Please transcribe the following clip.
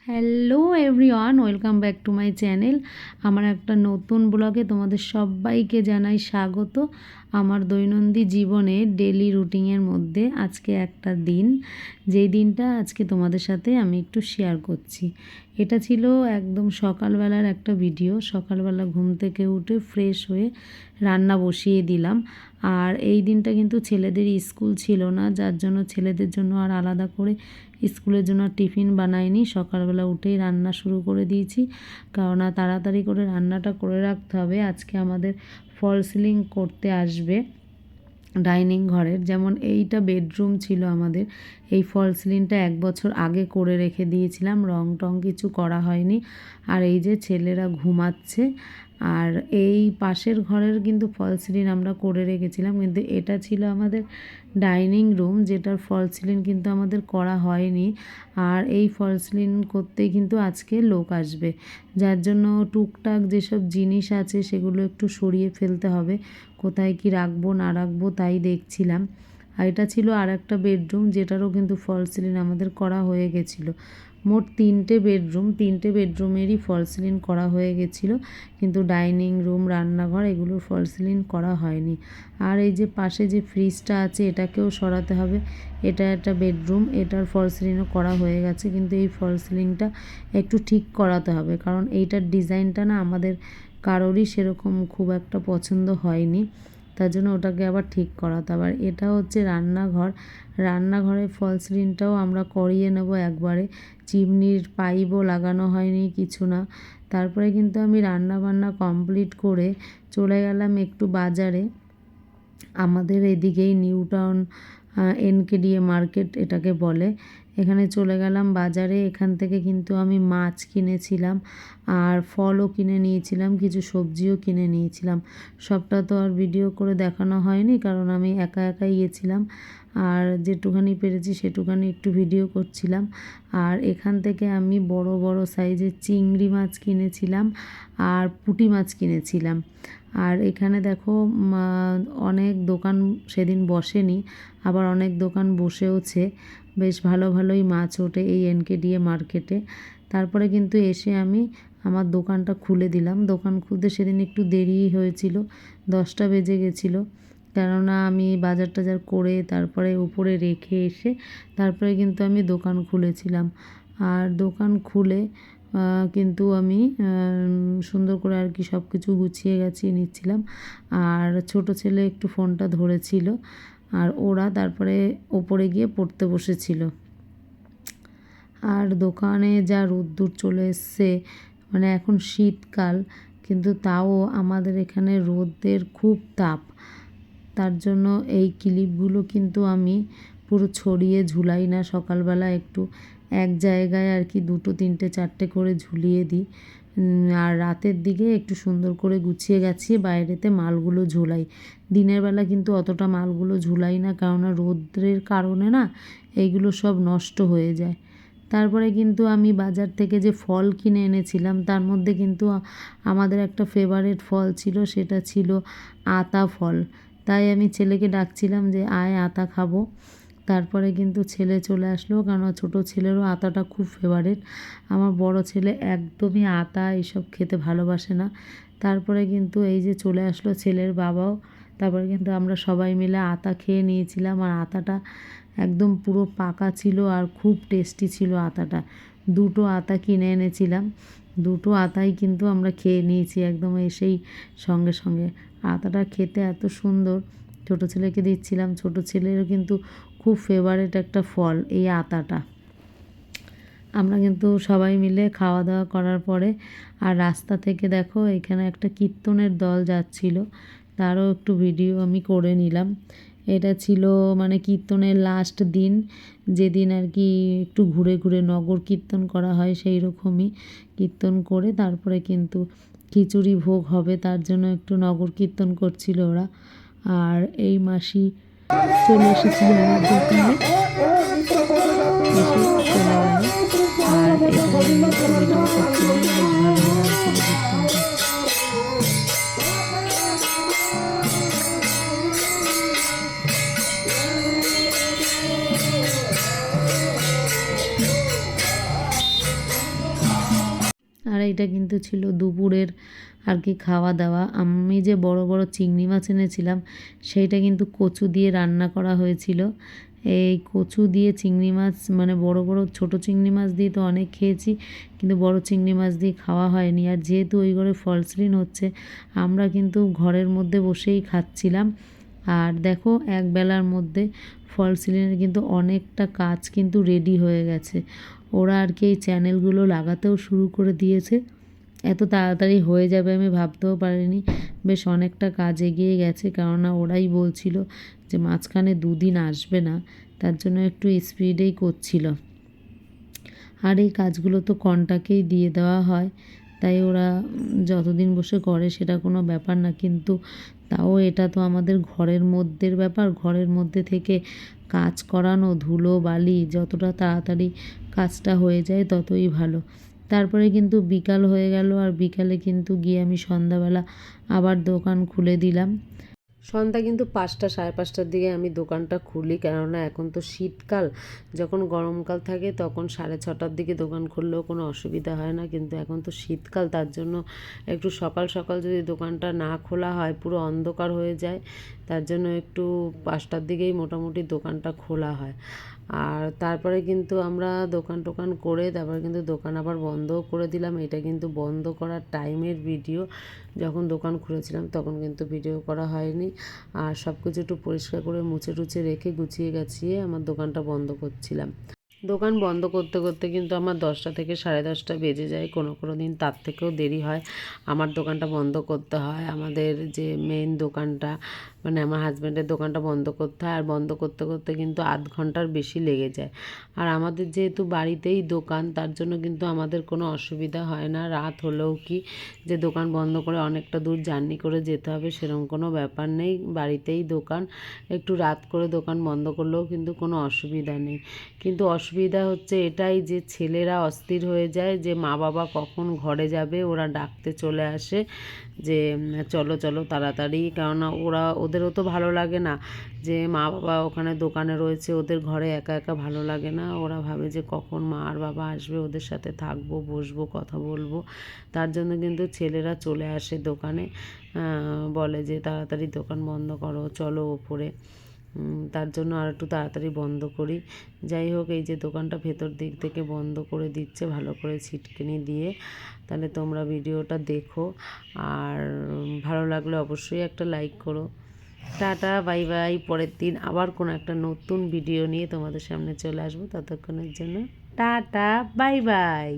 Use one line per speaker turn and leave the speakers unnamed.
Hello everyone, welcome back to my channel. আমার একটা নতুন ব্লগে তোমাদের সবাইকে জানাই স্বাগত। আমার দৈনন্দিন জীবনে ডেলি রুটিনের মধ্যে আজকে একটা দিন, যেই দিনটা আজকে তোমাদের সাথে আমি একটু শেয়ার করছি। এটা ছিল একদম সকালবেলার একটা ভিডিও। সকালবেলা ঘুম থেকে উঠে ফ্রেশ হয়ে রান্না বসিয়ে দিলাম। আর এই দিনটা কিন্তু ছেলেদের স্কুল ছিল না, যার জন্য ছেলেদের জন্য আর আলাদা করে স্কুলের জন্য টিফিন বানাইনি। সকালবেলা উঠেই রান্না শুরু করে দিয়েছি, কারণ তাড়াতাড়ি করে রান্নাটা করে রাখতে হবে। আজকে আমাদের ফল সিলিং করতে আসবে ডাইনিং ঘরের। যেমন এইটা বেডরুম ছিল আমাদের, এই ফল সিলিংটা 1 বছর আগে করে রেখে দিয়েছিলাম, রং টং কিছু করা হয়নি। আর এই যে ছেলেরা ঘুমাচ্ছে। আর এই পাশের ঘরের কিন্তু ফল সিলিং আমরা করে রেখেছিলাম, কিন্তু এটা ছিল আমাদের ডাইনিং রুম, যেটার ফল সিলিং কিন্তু আমাদের করা হয়নি। আর এই ফল সিলিং করতেই কিন্তু আজকে লোক আসবে, যার জন্য টুকটাক যেসব জিনিস আছে সেগুলো একটু সরিয়ে ফেলতে হবে। কোথায় কি রাখবো না রাখবো তাই দেখছিলাম। আর এটা ছিল আর একটা বেডরুম, যেটারও কিন্তু ফল সিলিং আমাদের করা হয়ে গেছিলো। মোট 3টে বেডরুম, 3টে বেডরুমেরই ফল সিলিং করা হয়ে গেছিলো, কিন্তু ডাইনিং রুম, রান্নাঘর এগুলোর ফল সিলিং করা হয়নি। আর এই যে পাশে যে ফ্রিজটা আছে এটাকেও সরাতে হবে। এটা একটা বেডরুম, এটার ফল সিলিংও করা হয়ে গেছে, কিন্তু এই ফল সিলিংটা একটু ঠিক করাতে হবে, কারণ এইটার ডিজাইনটা না আমাদের কারোরই সেরকম খুব একটা পছন্দ হয়নি, তার জন্য ওটাকে আবার ঠিক করাতে হবে। আর এটা হচ্ছে রান্নাঘর, রান্নাঘরের ফল সিলিংটাও আমরা করিয়ে নেব একবারে। চিমনির পাইপও লাগানো হয়নি, কিছু না। তারপরে কিন্তু আমি রান্না বান্না কমপ্লিট করে চলে গেলাম একটু বাজারে। আমাদের এদিকেই নিউ টাউন NKDA মার্কেট এটাকে বলে। এখানে চলে গেলাম বাজারে। এখান থেকে কিন্তু আমি মাছ কিনেছিলাম, আর ফলও কিনে নিয়েছিলাম, কিছু সবজিও কিনে নিয়েছিলাম। সবটা তো আর ভিডিও করে দেখানো হয়নি, কারণ আমি একা একাই গেছিলাম। আর যেটুখানি পেরেছি সেটুখানি একটু ভিডিও করছিলাম। আর এখান থেকে আমি বড় বড় সাইজের চিংড়ি মাছ কিনেছিলাম আর পুঁটি মাছ কিনেছিলাম। আর এখানে দেখো অনেক দোকান সেদিন বসেনি, আবার অনেক দোকান বসেওছে। বেশ ভালো ভালোই মাছ ওঠে এই NKDA মার্কেটে। তারপরে কিন্তু এসে আমি আমার দোকানটা খুলে দিলাম। দোকান খুলতে সেদিন একটু দেরি হয়েছিল, 10টা বেজে গেছিলো, কেননা আমি বাজার টাজার করে তারপরে উপরে রেখে এসে তারপরে কিন্তু আমি দোকান খুলেছিলাম। আর দোকান খুলে কিন্তু আমি সুন্দর করে আর কি সব কিছু গুছিয়ে গাছিয়ে নিচ্ছিলাম। আর ছোট ছেলে একটু ফোনটা ধরেছিল, আর ওরা তারপরে ওপরে গিয়ে পড়তে বসেছিল। আর দোকানে যা রোদ্দুর চলে এসছে, মানে এখন শীতকাল, কিন্তু তাও আমাদের এখানে রোদের খুব তাপ। তার জন্য এই ক্লিপগুলো কিন্তু আমি পুরো ছড়িয়ে ঝুলাই না, সকালবেলা একটু এক জায়গায় আর কি 2, 3, 4টে করে ঝুলিয়ে দিই। আর রাতের দিকে একটু সুন্দর করে গুছিয়ে গাছিয়ে বাইরেতে মালগুলো ঝুলাই। দিনের বেলা কিন্তু অতটা মালগুলো ঝুলাই না, কেননা রোদ্রের কারণে না এইগুলো সব নষ্ট হয়ে যায়। তারপরে কিন্তু আমি বাজার থেকে যে ফল কিনে এনেছিলাম তার মধ্যে কিন্তু আমাদের একটা ফেভারিট ফল ছিল, সেটা ছিল আতা ফল। তাই আমি ছেলেকে ডাকছিলাম যে আয় আতা খাবো। তারপরে কিন্তু ছেলে চলে আসলো, কারণ ছোটো ছেলেরও আতাটা খুব ফেভারিট। আমার বড় ছেলে একদমই আতা এসব খেতে ভালোবাসে না। তারপরে কিন্তু এই যে চলে আসলো ছেলের বাবাও। তারপরে কিন্তু আমরা সবাই মিলে আতা খেয়ে নিয়েছিলাম। আর আতাটা একদম পুরো পাকা ছিল আর খুব টেস্টি ছিল আতাটা। 2টো আতা কিনে এনেছিলাম, 2টো আতাই কিন্তু আমরা খেয়ে নিয়েছি একদম এসেই সঙ্গে সঙ্গে। আতাটা খেতে এত সুন্দর, ছোটো ছেলেকে দিচ্ছিলাম। ছোটো ছেলেরও কিন্তু খুব ফেভারিট একটা ফল এই আতাটা। আমরা কিন্তু সবাই মিলে খাওয়া দাওয়া করার পরে আর রাস্তা থেকে দেখো এখানে একটা কীর্তনের দল যাচ্ছিল, তারও একটু ভিডিও আমি করে নিলাম। এটা ছিল মানে কীর্তনের লাস্ট দিন, যেদিন আর কি একটু ঘুরে ঘুরে নগর কীর্তন করা হয়, সেই রকমই কীর্তন করে তারপরে কিন্তু খিচুড়ি ভোগ হবে, তার জন্য একটু নগর কীর্তন করছিল ওরা। আর এই মাসি চলে এসেছিল আমার দোকানে, এসে চলে গেল। আর এখানে একটু ভিডিও করছিলাম, বেশ ভালো লাগছিল কীর্তনটা। আর এইটা কিন্তু ছিল দুপুরের আর কি খাওয়া দাওয়া। আমি যে বড় বড় চিংড়ি মাছ এনেছিলাম সেইটা কিন্তু কচু দিয়ে রান্না করা হয়েছিল। এই কচু দিয়ে চিংড়ি মাছ মানে বড় বড় ছোট চিংড়ি মাছ দিয়ে তো অনেক খেয়েছি, কিন্তু বড় চিংড়ি মাছ দিয়ে খাওয়া হয়নি। আর যেহেতু ওই ঘরে ফল সিলিং হচ্ছে, আমরা কিন্তু ঘরের মধ্যে বসেই খাচ্ছিলাম। আর দেখো এক বেলার মধ্যে ফল সিলিংয়ের কিন্তু অনেকটা কাজ কিন্তু রেডি হয়ে গেছে। ওরা আর কি এই চ্যানেলগুলো লাগাতেও শুরু করে দিয়েছে। এত তাড়াতাড়ি হয়ে যাবে আমি ভাবতেও পারিনি। বেশ অনেকটা কাজ এগিয়ে গেছে, কেননা ওরাই বলছিল যে মাঝখানে 2 দিন আসবে না, তার জন্য একটু স্পিডেই করছিল। আর এই কাজগুলো তো কন্ট্রাক্টেই দিয়ে দেওয়া হয়, তাই ওরা যতদিন বসে করে সেটা কোনো ব্যাপার না। কিন্তু তাও এটা তো আমাদের ঘরের মধ্যের ব্যাপার, ঘরের মধ্যে থেকে কাজ করানো, ধুলো বালি যতটা তাড়াতাড়ি কাজটা হয়ে যায় ততই ভালো। তারপরে কিন্তু বিকাল হয়ে গেল, আর বিকালে কিন্তু গিয়ে আমি সন্ধ্যাবেলা আবার দোকান খুলে দিলাম। সন্ধ্যা কিন্তু 5টা 5:30টার দিকে আমি দোকানটা খুলি, কেননা এখন তো শীতকাল। যখন গরমকাল থাকে তখন 6:30টার দিকে দোকান খুললেও কোনো অসুবিধা হয় না, কিন্তু এখন তো শীতকাল, তার জন্য একটু সকাল সকাল যদি দোকানটা না খোলা হয় পুরো অন্ধকার হয়ে যায়, তার জন্য একটু 5টার দিকেই মোটামুটি দোকানটা খোলা হয়। আর তারপরে কিন্তু আমরা দোকান টোকান করে তারপরে কিন্তু দোকান আবার বন্ধও করে দিলাম। এটা কিন্তু বন্ধ করার টাইমের ভিডিও, যখন দোকান খুলেছিলাম তখন কিন্তু ভিডিও করা হয়নি। আর সব কিছু একটু পরিষ্কার করে মুছে টুছে রেখে গুছিয়ে গাছিয়ে আমার দোকানটা বন্ধ করছিলাম। দোকান বন্ধ করতে করতে কিন্তু আমার 10টা থেকে 10:30 বেজে যায়, কোনো কোনো দিন তার থেকেও দেরি হয়। আমার দোকানটা বন্ধ করতে হয়, আমাদের যে মেন দোকানটা মানে আমার হাজব্যান্ডের দোকানটা বন্ধ করতে হয়, আর বন্ধ করতে করতে কিন্তু আধ ঘন্টার বেশি লেগে যায়। আর আমাদের যেহেতু বাড়িতেই দোকান, তার জন্য কিন্তু আমাদের কোনো অসুবিধা হয় না। রাত হলেও কি যে দোকান বন্ধ করে অনেকটা দূর জার্নি করে যেতে হবে সেরকম কোনো ব্যাপার নেই, বাড়িতেই দোকান। একটু রাত করে দোকান বন্ধ করলেও কিন্তু কোনো অসুবিধা নেই। কিন্তু অসুবিধা হচ্ছে এটাই যে ছেলেরা অস্থির হয়ে যায় যে মা বাবা কখন ঘরে যাবে, ওরা ডাকতে চলে আসে যে চলো চলো তাড়াতাড়ি, কেননা ওদেরও তো ভালো লাগে না যে মা বাবা ওখানে দোকানে রয়েছে, ওদের ঘরে একা একা ভালো লাগে না। ওরা ভাবে যে কখন মা আর বাবা আসবে, ওদের সাথে থাকবো, বসবো, কথা বলবো। তার জন্য কিন্তু ছেলেরা চলে আসে দোকানে, বলে যে তাড়াতাড়ি দোকান বন্ধ করো, চলো ওপরে। তার জন্য আর একটু তাড়াতাড়ি বন্ধ করি। যাই হোক, এই যে দোকানটা ভেতর দিক থেকে বন্ধ করে দিচ্ছে ভালো করে ছিটকিনি দিয়ে। তাহলে তোমরা ভিডিওটা দেখো, আর ভালো লাগলে অবশ্যই একটা লাইক করো। Tata, bye bye. পরের দিন আবার কোনো একটা নতুন ভিডিও নিয়ে তোমাদের সামনে চলে আসবো। ততক্ষণের জন্য টাটা, বাই বাই।